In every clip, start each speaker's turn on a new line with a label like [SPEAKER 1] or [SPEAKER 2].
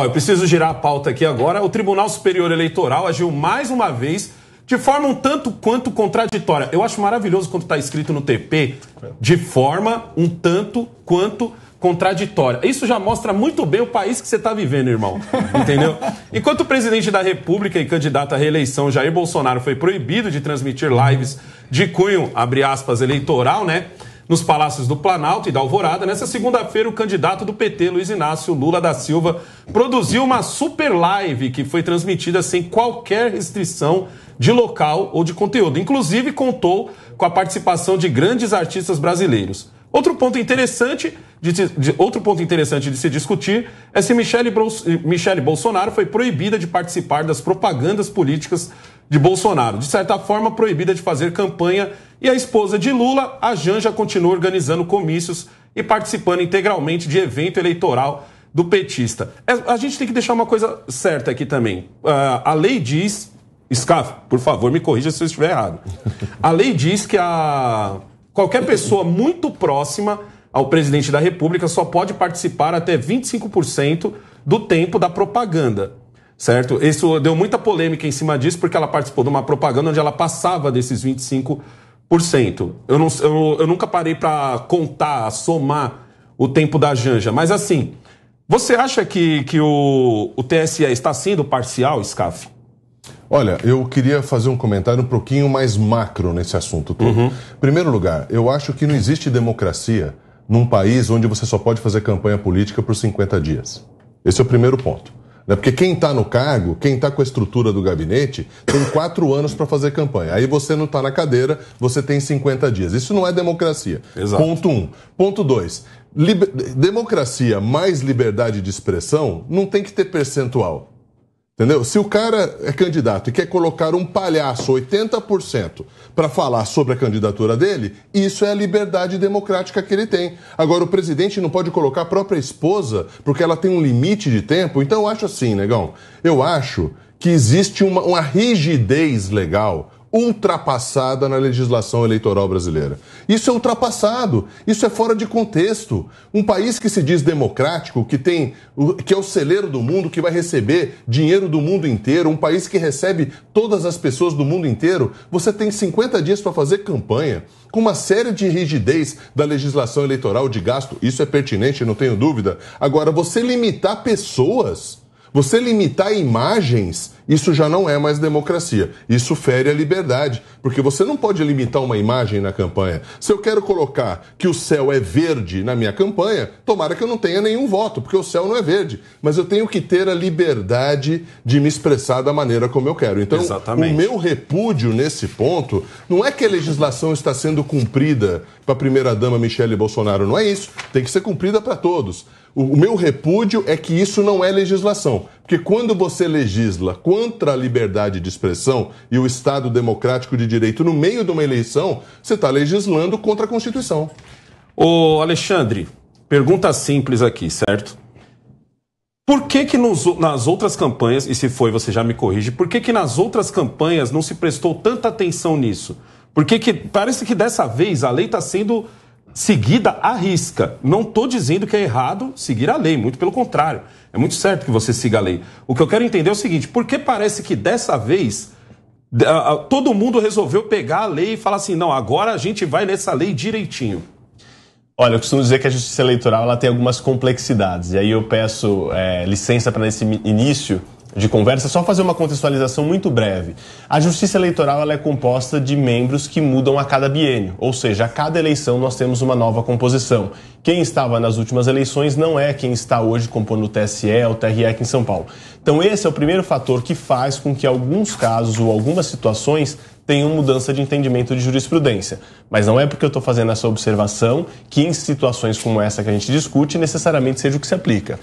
[SPEAKER 1] Eu preciso girar a pauta aqui agora. O Tribunal Superior Eleitoral agiu mais uma vez de forma um tanto quanto contraditória. Eu acho maravilhoso quando está escrito no TP, de forma um tanto quanto contraditória. Isso já mostra muito bem o país que você está vivendo, irmão. Entendeu? Enquanto o presidente da República e candidato à reeleição, Jair Bolsonaro, foi proibido de transmitir lives de cunho, abre aspas, eleitoral, né? Nos Palácios do Planalto e da Alvorada, nessa segunda-feira, o candidato do PT, Luiz Inácio Lula da Silva, produziu uma super live que foi transmitida sem qualquer restrição de local ou de conteúdo. Inclusive, contou com a participação de grandes artistas brasileiros. Outro ponto interessante de se discutir é se Michele Bolsonaro foi proibida de participar das propagandas políticas de Bolsonaro. De certa forma, proibida de fazer campanha. E a esposa de Lula, a Janja, continua organizando comícios e participando integralmente de evento eleitoral do petista. A gente tem que deixar uma coisa certa aqui também. A lei diz... Scaf, por favor, me corrija se eu estiver errado. A lei diz que qualquer pessoa muito próxima ao presidente da República só pode participar até 25% do tempo da propaganda, certo? Isso deu muita polêmica em cima disso, porque ela participou de uma propaganda onde ela passava desses 25%. Eu nunca parei para contar, somar o tempo da Janja, mas assim, você acha que o TSE está sendo parcial, Scaf?
[SPEAKER 2] Olha, eu queria fazer um comentário um pouquinho mais macro nesse assunto todo. Em primeiro lugar, eu acho que não existe democracia num país onde você só pode fazer campanha política por 50 dias. Esse é o primeiro ponto. Porque quem está no cargo, quem está com a estrutura do gabinete, tem 4 anos para fazer campanha. Aí você não está na cadeira, você tem 50 dias. Isso não é democracia.
[SPEAKER 1] Exato.
[SPEAKER 2] Ponto 1. Ponto 2. Democracia mais liberdade de expressão não tem que ter percentual. Entendeu? Se o cara é candidato e quer colocar um palhaço 80% para falar sobre a candidatura dele, isso é a liberdade democrática que ele tem. Agora, o presidente não pode colocar a própria esposa porque ela tem um limite de tempo. Então, eu acho assim, negão, eu acho que existe uma rigidez legal ultrapassada na legislação eleitoral brasileira. Isso é ultrapassado, isso é fora de contexto. Um país que se diz democrático, que é o celeiro do mundo, que vai receber dinheiro do mundo inteiro, um país que recebe todas as pessoas do mundo inteiro, você tem 50 dias para fazer campanha, com uma série de rigidez da legislação eleitoral de gasto, isso é pertinente, não tenho dúvida. Agora, você limitar pessoas... Você limitar imagens, isso já não é mais democracia. Isso fere a liberdade, porque você não pode limitar uma imagem na campanha. Se eu quero colocar que o céu é verde na minha campanha, tomara que eu não tenha nenhum voto, porque o céu não é verde. Mas eu tenho que ter a liberdade de me expressar da maneira como eu quero. Então,
[SPEAKER 1] exatamente.
[SPEAKER 2] O meu repúdio nesse ponto não é que a legislação está sendo cumprida para a primeira-dama Michele Bolsonaro, não é isso. Tem que ser cumprida para todos. O meu repúdio é que isso não é legislação. Porque quando você legisla contra a liberdade de expressão e o Estado democrático de direito no meio de uma eleição, você está legislando contra a Constituição.
[SPEAKER 1] Ô Alexandre, pergunta simples aqui, certo? Por que nas outras campanhas, e se foi você já me corrige, por que nas outras campanhas não se prestou tanta atenção nisso? Porque parece que dessa vez a lei está sendo... seguida à risca. Não estou dizendo que é errado seguir a lei, muito pelo contrário. É muito certo que você siga a lei. O que eu quero entender é o seguinte, por que parece que dessa vez todo mundo resolveu pegar a lei e falar assim, não, agora a gente vai nessa lei direitinho?
[SPEAKER 3] Olha, eu costumo dizer que a justiça eleitoral ela tem algumas complexidades. E aí eu peço licença para nesse início de conversa, só fazer uma contextualização muito breve. A Justiça Eleitoral ela é composta de membros que mudam a cada biênio, ou seja, a cada eleição nós temos uma nova composição. Quem estava nas últimas eleições não é quem está hoje compondo o TSE ou o TRE aqui em São Paulo. Então esse é o primeiro fator que faz com que alguns casos ou algumas situações tenham mudança de entendimento de jurisprudência. Mas não é porque eu estou fazendo essa observação que em situações como essa que a gente discute necessariamente seja o que se aplica.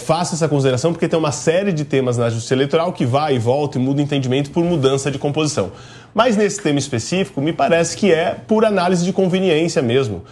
[SPEAKER 3] Faça essa consideração porque tem uma série de temas na Justiça Eleitoral que vai e volta e muda o entendimento por mudança de composição. Mas nesse tema específico, me parece que é por análise de conveniência mesmo.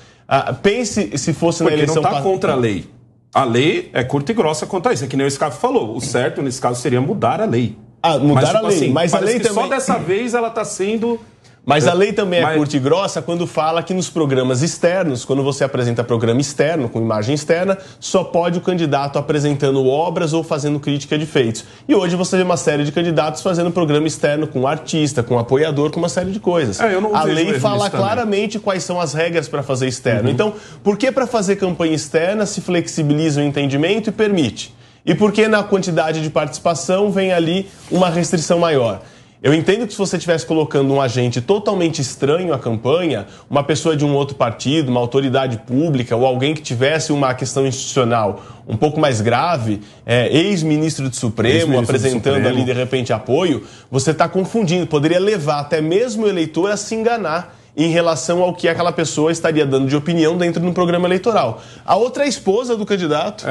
[SPEAKER 3] Pense se fosse
[SPEAKER 1] porque
[SPEAKER 3] na eleição...
[SPEAKER 1] Porque não está contra a lei. A lei é curta e grossa quanto a isso. É que nem o Scaf falou. O certo, nesse caso, seria mudar a lei.
[SPEAKER 3] Mudar a lei.
[SPEAKER 1] Assim,
[SPEAKER 3] mas a lei também...
[SPEAKER 1] só dessa vez ela está sendo
[SPEAKER 3] Mas a lei também é curta e grossa quando fala que nos programas externos, quando você apresenta programa externo, com imagem externa, só pode o candidato apresentando obras ou fazendo crítica de feitos. E hoje você vê uma série de candidatos fazendo programa externo com artista, com apoiador, com uma série de coisas. A lei fala claramente quais são as regras para fazer externo. Então, por que para fazer campanha externa se flexibiliza o entendimento e permite? E por que na quantidade de participação vem ali uma restrição maior? Eu entendo que se você estivesse colocando um agente totalmente estranho à campanha, uma pessoa de um outro partido, uma autoridade pública ou alguém que tivesse uma questão institucional um pouco mais grave, ex-ministro do Supremo apresentando ali de repente apoio, você está confundindo, poderia levar até mesmo o eleitor a se enganar em relação ao que aquela pessoa estaria dando de opinião dentro de um programa eleitoral. A outra é a esposa do candidato,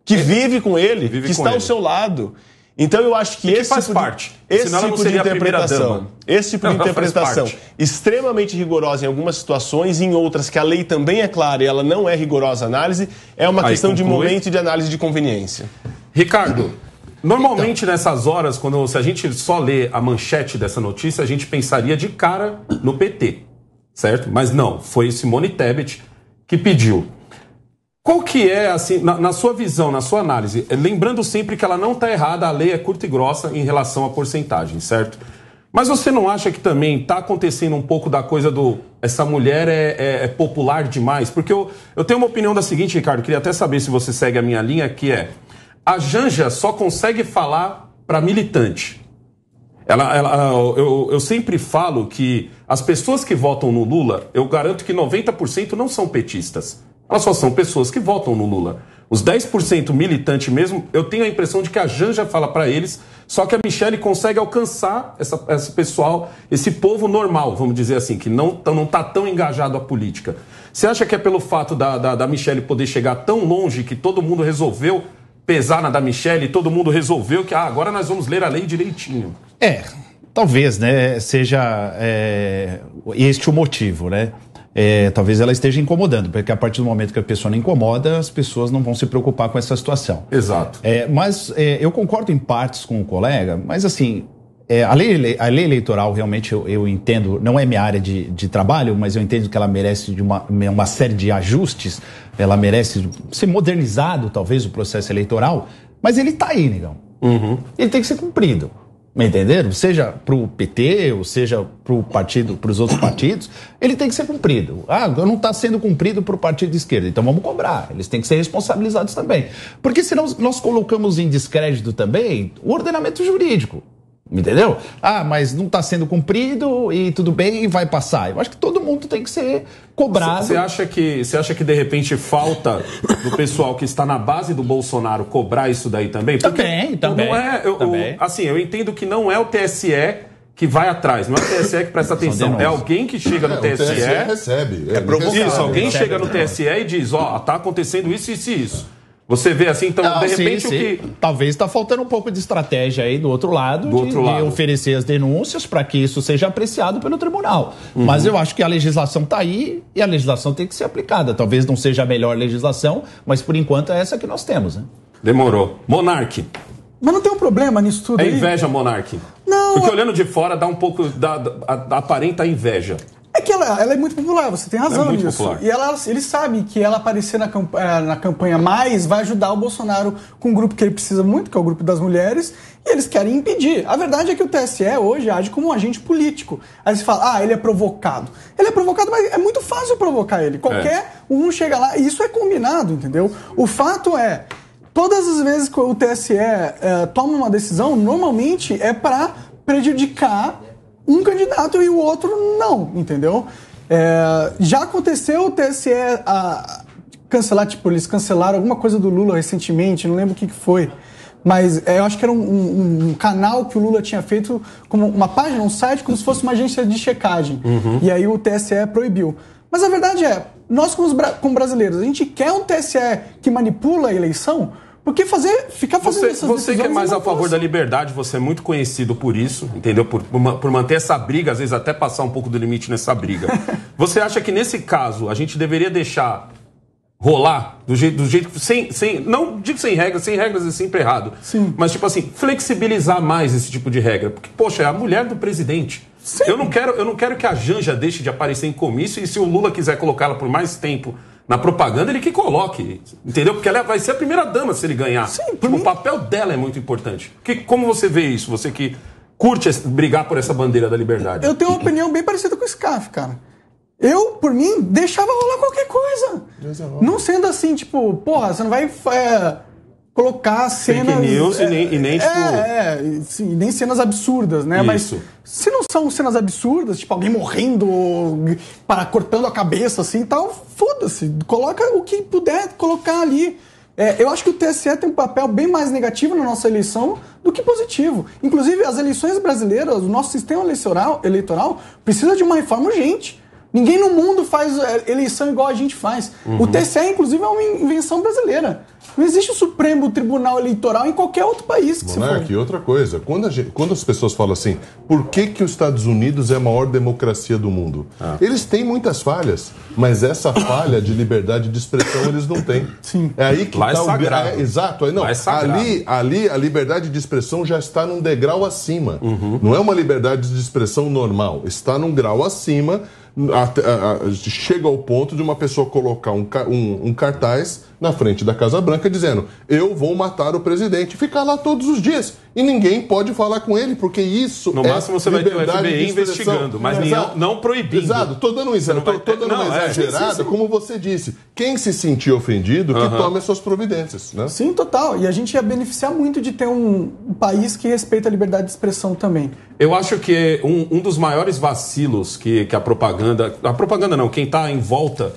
[SPEAKER 3] que vive com ele, que está ao seu lado. Então eu acho que esse
[SPEAKER 1] faz parte.
[SPEAKER 3] Esse tipo de interpretação extremamente rigorosa em algumas situações, em outras que a lei também é clara e ela não é rigorosa a análise, é uma questão de momento e de análise de conveniência.
[SPEAKER 1] Ricardo, normalmente nessas horas, se a gente só lê a manchete dessa notícia, a gente pensaria de cara no PT, certo? Mas não, foi Simone Tebet que pediu. Qual que é, assim, na sua visão, na sua análise, lembrando sempre que ela não está errada, a lei é curta e grossa em relação à porcentagem, certo? Mas você não acha que também está acontecendo um pouco da coisa essa mulher é popular demais? Porque eu tenho uma opinião da seguinte, Ricardo, queria até saber se você segue a minha linha, que é, a Janja só consegue falar para militante. Eu sempre falo que as pessoas que votam no Lula, eu garanto que 90% não são petistas. Elas só são pessoas que votam no Lula. Os 10% militante mesmo, eu tenho a impressão de que a Janja fala para eles, só que a Michelle consegue alcançar esse pessoal, esse povo normal, vamos dizer assim, que não está tão engajado à política. Você acha que é pelo fato da Michelle poder chegar tão longe que todo mundo resolveu pesar na da Michelle e todo mundo resolveu que agora nós vamos ler a lei direitinho?
[SPEAKER 4] Talvez, né, seja este o motivo, né? Talvez ela esteja incomodando, porque a partir do momento que a pessoa não incomoda, as pessoas não vão se preocupar com essa situação.
[SPEAKER 1] Exato.
[SPEAKER 4] Mas eu concordo em partes com o colega, mas assim, a lei eleitoral realmente eu entendo, não é minha área de trabalho, mas eu entendo que ela merece de uma série de ajustes, ela merece ser modernizado, talvez, o processo eleitoral, mas ele está aí, negão. Ele tem que ser cumprido. Entenderam? Seja para o PT, ou seja para os outros partidos, ele tem que ser cumprido. Não está sendo cumprido para o partido de esquerda, então vamos cobrar. Eles têm que ser responsabilizados também. Porque senão nós colocamos em descrédito também o ordenamento jurídico. Entendeu? Mas não está sendo cumprido e tudo bem, vai passar. Eu acho que todo mundo tem que ser cobrado.
[SPEAKER 1] Você acha que de repente falta do pessoal que está na base do Bolsonaro cobrar isso daí também?
[SPEAKER 4] Porque também.
[SPEAKER 1] Assim, eu entendo que não é o TSE que vai atrás, não é o TSE que presta atenção, é alguém que chega no TSE.
[SPEAKER 2] O TSE recebe.
[SPEAKER 1] Isso, alguém chega no TSE e diz, tá acontecendo isso, isso e isso. Você vê assim, então, de repente,
[SPEAKER 4] sim.
[SPEAKER 1] O que...
[SPEAKER 4] Talvez está faltando um pouco de estratégia aí do outro lado, de oferecer as denúncias para que isso seja apreciado pelo tribunal. Mas eu acho que a legislação está aí e a legislação tem que ser aplicada. Talvez não seja a melhor legislação, mas por enquanto é essa que nós temos, né?
[SPEAKER 1] Demorou. Monark.
[SPEAKER 5] Mas não tem um problema nisso tudo aí?
[SPEAKER 1] É inveja, Monark.
[SPEAKER 5] Não.
[SPEAKER 1] Porque olhando de fora dá um pouco, aparenta inveja.
[SPEAKER 5] É que ela é muito popular, você tem razão nisso.
[SPEAKER 1] Popular.
[SPEAKER 5] E eles sabem que ela aparecer na campanha mais vai ajudar o Bolsonaro com um grupo que ele precisa muito, que é o grupo das mulheres, e eles querem impedir. A verdade é que o TSE hoje age como um agente político. Aí você fala, ele é provocado. Ele é provocado, mas é muito fácil provocar ele. Qualquer um chega lá, e isso é combinado, entendeu? O fato é, todas as vezes que o TSE toma uma decisão, normalmente é para prejudicar um candidato e o outro não, entendeu? Já aconteceu o TSE cancelar, eles cancelaram alguma coisa do Lula recentemente, não lembro o que foi, mas eu acho que era um canal que o Lula tinha feito como uma página, um site, como se fosse uma agência de checagem. E aí o TSE proibiu. Mas a verdade é, nós como brasileiros, a gente quer um TSE que manipula a eleição. Porque ficar fazendo essas decisões...
[SPEAKER 1] Você que é mais a favor da liberdade, você é muito conhecido por isso, entendeu? Por manter essa briga, às vezes até passar um pouco do limite nessa briga. Você acha que nesse caso a gente deveria deixar rolar do jeito sem não digo sem regras é sempre errado.
[SPEAKER 5] Sim.
[SPEAKER 1] Mas tipo assim, flexibilizar mais esse tipo de regra, porque poxa, é a mulher do presidente.
[SPEAKER 5] Sim.
[SPEAKER 1] Eu não quero que a Janja deixe de aparecer em comício e se o Lula quiser colocá-la por mais tempo na propaganda, ele que coloque, entendeu? Porque ela vai ser a primeira dama se ele ganhar.
[SPEAKER 5] Sim, por mim...
[SPEAKER 1] O papel dela é muito importante. Como você vê isso? Você que curte brigar por essa bandeira da liberdade.
[SPEAKER 5] Eu tenho uma opinião bem parecida com o Scaff, cara. Eu, por mim, deixava rolar qualquer coisa. Não sendo assim, tipo, porra, você não vai colocar cenas...
[SPEAKER 1] Fake news e nem tipo...
[SPEAKER 5] Sim, nem cenas absurdas, né?
[SPEAKER 1] Isso.
[SPEAKER 5] Mas se não são cenas absurdas, tipo, alguém morrendo, cortando a cabeça, assim, e tal, foda-se. Coloca o que puder colocar ali. Eu acho que o TSE tem um papel bem mais negativo na nossa eleição do que positivo. Inclusive, as eleições brasileiras, o nosso sistema eleitoral precisa de uma reforma urgente. Ninguém no mundo faz eleição igual a gente faz. O TSE, inclusive, é uma invenção brasileira. Não existe o Supremo Tribunal Eleitoral em qualquer outro país que
[SPEAKER 2] Monark, e outra coisa, quando as pessoas falam assim, por que os Estados Unidos é a maior democracia do mundo? Eles têm muitas falhas, mas essa falha de liberdade de expressão eles não têm.
[SPEAKER 5] Sim.
[SPEAKER 2] É aí que está
[SPEAKER 1] sagrado.
[SPEAKER 2] Exato. Não, ali a liberdade de expressão já está num degrau acima. Não é uma liberdade de expressão normal, está num grau acima. Chega ao ponto de uma pessoa colocar um cartaz na frente da Casa Branca dizendo: eu vou matar o presidente, ficar lá todos os dias e ninguém pode falar com ele, porque isso
[SPEAKER 1] no máximo você vai ter o FBI investigando, mas não proibindo.
[SPEAKER 2] Exato, estou dando uma exagerada, como você disse. Quem se sentir ofendido, que tome as suas providências, né?
[SPEAKER 5] Sim, total. E a gente ia beneficiar muito de ter um país que respeita a liberdade de expressão também.
[SPEAKER 1] Eu acho que um dos maiores vacilos que a propaganda não, quem está em volta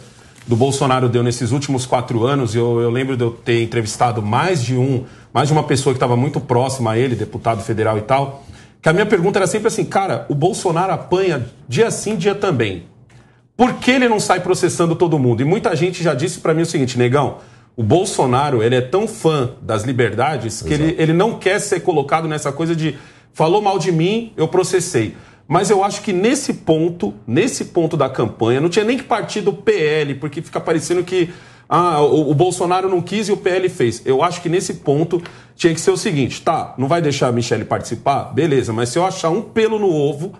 [SPEAKER 1] do Bolsonaro deu nesses últimos 4 anos, eu lembro de eu ter entrevistado mais de uma pessoa que estava muito próxima a ele, deputado federal e tal, que a minha pergunta era sempre assim, cara, o Bolsonaro apanha dia sim, dia também. Por que ele não sai processando todo mundo? E muita gente já disse para mim o seguinte, negão, o Bolsonaro, ele é tão fã das liberdades que ele não quer ser colocado nessa coisa de falou mal de mim, eu processei. Mas eu acho que nesse ponto da campanha, não tinha nem que partir do PL, porque fica parecendo que o Bolsonaro não quis e o PL fez. Eu acho que nesse ponto tinha que ser o seguinte, tá, não vai deixar a Michelle participar? Beleza, mas se eu achar um pelo no ovo,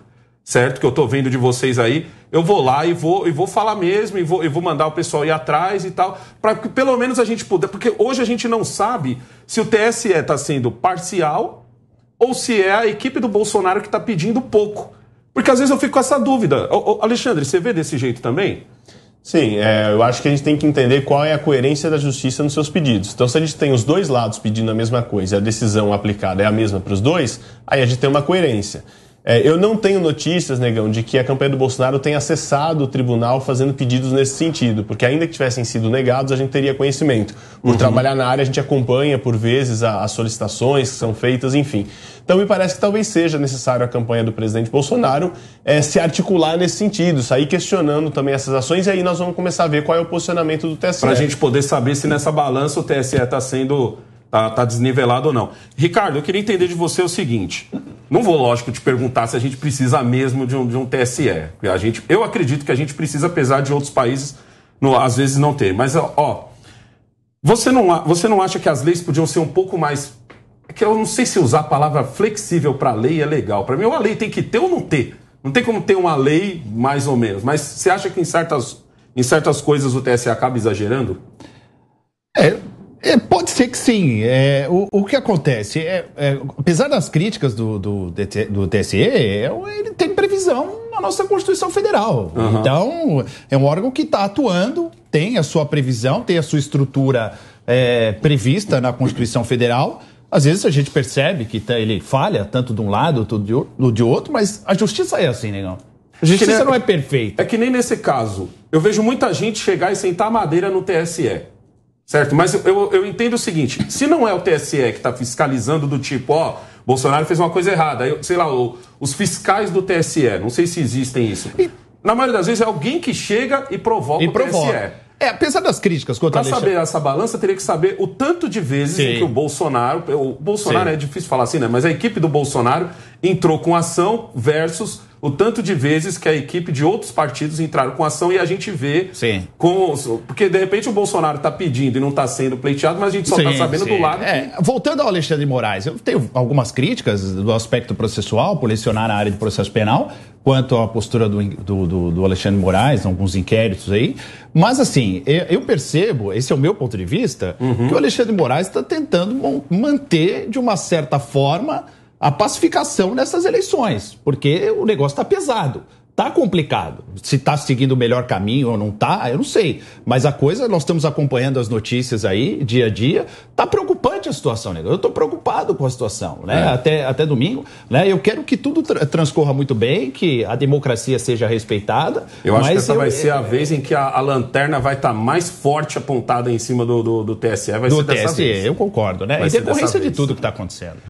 [SPEAKER 1] certo, que eu tô vendo de vocês aí, eu vou lá e vou falar mesmo, e vou mandar o pessoal ir atrás e tal, para que pelo menos a gente puder, porque hoje a gente não sabe se o TSE está sendo parcial ou se é a equipe do Bolsonaro que está pedindo pouco. Porque às vezes eu fico com essa dúvida. Alexandre, você vê desse jeito também?
[SPEAKER 3] Sim, eu acho que a gente tem que entender qual é a coerência da justiça nos seus pedidos. Então, se a gente tem os dois lados pedindo a mesma coisa e a decisão aplicada é a mesma para os dois, aí a gente tem uma coerência. Eu não tenho notícias, negão, de que a campanha do Bolsonaro tenha acessado o tribunal fazendo pedidos nesse sentido, porque ainda que tivessem sido negados, a gente teria conhecimento. Por trabalhar na área, a gente acompanha, por vezes, as solicitações que são feitas, enfim. Então, me parece que talvez seja necessário a campanha do presidente Bolsonaro se articular nesse sentido, sair questionando também essas ações, e aí nós vamos começar a ver qual é o posicionamento do TSE.
[SPEAKER 1] Para a gente poder saber se nessa balança o TSE está sendo... Tá desnivelado ou não. Ricardo, eu queria entender de você o seguinte. Não vou, lógico, te perguntar se a gente precisa mesmo de um TSE. Eu acredito que a gente precisa, apesar de outros países, às vezes, não ter. Mas, você não acha que as leis podiam ser um pouco mais... que eu não sei se usar a palavra flexível para lei é legal. Para mim, uma lei tem que ter ou não ter. Não tem como ter uma lei mais ou menos. Mas você acha que em certas coisas o TSE acaba exagerando?
[SPEAKER 4] Pode ser que sim. O que acontece? Apesar das críticas do TSE, ele tem previsão na nossa Constituição Federal. Então, é um órgão que está atuando, tem a sua previsão, tem a sua estrutura prevista na Constituição Federal. Às vezes a gente percebe que ele falha, tanto de um lado quanto de outro, mas a justiça é assim, negão. A justiça não é perfeita.
[SPEAKER 1] É que nem nesse caso. Eu vejo muita gente chegar e sentar a madeira no TSE. Certo? Mas eu entendo o seguinte, se não é o TSE que está fiscalizando do tipo, Bolsonaro fez uma coisa errada, sei lá, os fiscais do TSE, não sei se existem isso. Na maioria das vezes é alguém que chega e provoca o TSE.
[SPEAKER 4] Apesar das críticas contra
[SPEAKER 1] Para saber essa balança, teria que saber o tanto de vezes em que o Bolsonaro é difícil falar assim, né? Mas a equipe do Bolsonaro entrou com ação versus o tanto de vezes que a equipe de outros partidos entraram com ação e a gente vê porque de repente o Bolsonaro está pedindo e não está sendo pleiteado, mas a gente só está sabendo do lado.
[SPEAKER 4] Voltando ao Alexandre de Moraes, eu tenho algumas críticas do aspecto processual, por lecionar na área de processo penal, quanto à postura do Alexandre de Moraes, alguns inquéritos aí. Mas, assim, eu percebo, esse é o meu ponto de vista, que o Alexandre de Moraes está tentando manter, de uma certa forma, a pacificação nessas eleições, porque o negócio está pesado. Tá complicado. Se tá seguindo o melhor caminho ou não tá, eu não sei. Mas a coisa, nós estamos acompanhando as notícias aí, dia a dia. Tá preocupante a situação, né? Eu tô preocupado com a situação, né? Até domingo, né? Eu quero que tudo transcorra muito bem, que a democracia seja respeitada.
[SPEAKER 1] Eu acho que essa vai ser a vez em que a lanterna vai estar mais forte apontada em cima do TSE. Vai ser dessa vez.
[SPEAKER 4] Eu concordo, né? Em decorrência de tudo que tá acontecendo.